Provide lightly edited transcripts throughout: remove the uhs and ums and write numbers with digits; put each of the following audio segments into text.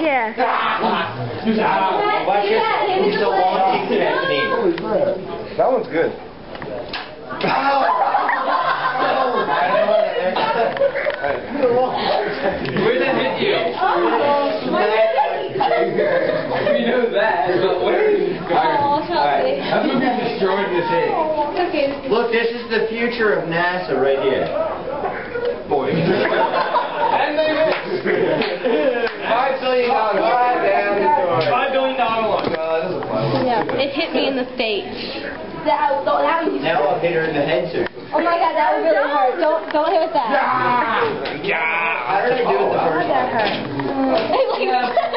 Yeah. That one's good. Where did it hit you? We know that, but where is it going? Alright, I'm going to destroy this egg. Okay. Look, this is the future of NASA right here. Boy. And they missed. $5 billion. $5 billion one. Yeah. It hit me in the face. Now I'll hit her in the head, sir. Oh my god, that would really hurt. Don't hit with that. How did I do it the first That hurt.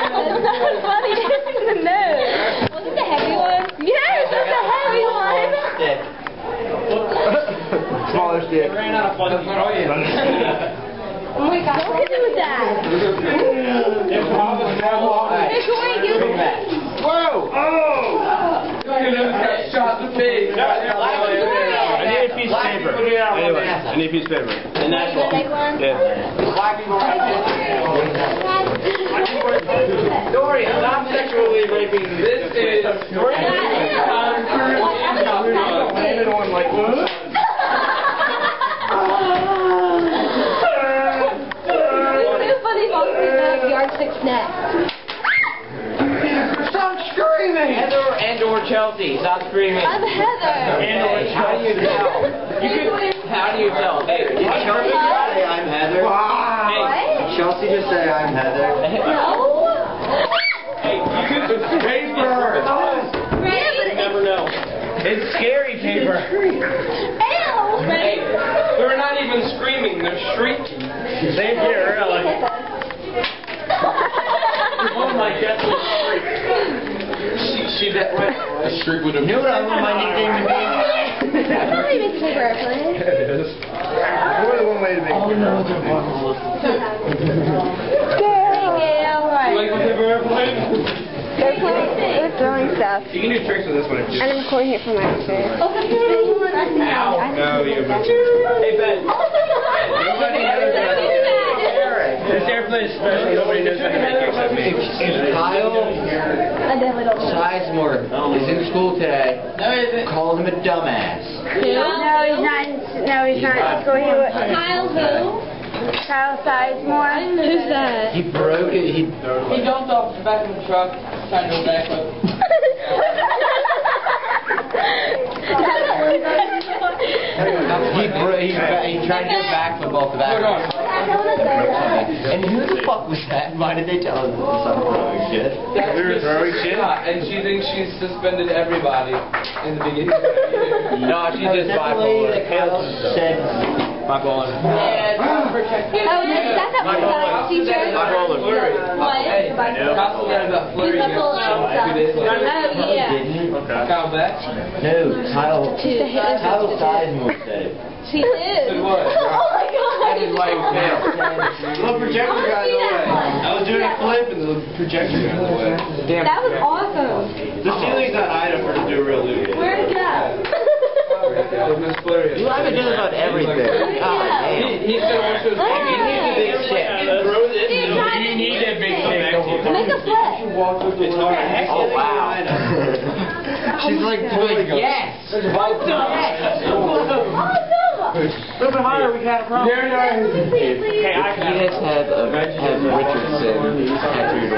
That was funny. In the nose. Was it the heavy one? Yes, that's the heavy one. Stick. Smaller stick. Ran out of fun. Oh yeah. Oh my god, don't hit me with that. Whoa! Oh! Shot the face. I need a piece of paper. Anyway, I need a piece of paper. The national. Big one? Yeah. Dorian, stop sexually raping. This is Landed on like what? Yardstick snack. Stop screaming! Heather and/or Chelsea, stop screaming. I'm Heather. How do you tell? How do you tell? Hey, Did Chelsea just say I'm Heather? What? Chelsea just say I'm Heather? No. Hey, you could paper. You Never know. It's scary paper. Ew. Hey, they're not even screaming, they're shrieking. Same here, really. Oh my god, she that way. A shriek would have. You know what I want my nickname to be? That's not even paper airplane. It is. More than one way to make it. Oh no, it's a like the paper airplane? They're throwing stuff. You can do tricks with this one if you And I'm recording it for my experience. Oh, that's the big one. I see Ow. No, you haven't. Hey, Ben. Nobody knows how to make it. This airplane is special. Nobody knows how to make it except me. If Kyle Sizemore is in school today, call him a dumbass. No, he's not. No, he's not in school. Kyle who? Kyle Sizemore. Who's that? He broke it. He jumped off the back of the truck, trying to go backflip. He tried to do a backflip off the back. And who the fuck was that? Why did they tell us this was some throwing shit? We were throwing shit? And she thinks she's suspended everybody in the beginning. No, she's just bipolar. Said Bipolar. Yeah, protect. Oh, that's that one teacher. Bipolar. What? Hey, Kyle learned about flirting. He's bipolar and 2 days later. Oh, yeah. Okay. Kyle back? no, Kyle Sizemore said it. She is. Said what? Oh my god. That is why you failed. The projector got in the way. I was doing a flip and the projector got in the way. Damn. That was awesome. The ceiling's not high enough for it to do a real loop. Where'd it go? You haven't done about everything. God damn. He said we're supposed to You need a big shit. You need a big shit. Make a flip. Oh wow. She's like yes. Awesome. A little bit higher, we got a problem. Please, please. If you guys have Richardson tattooed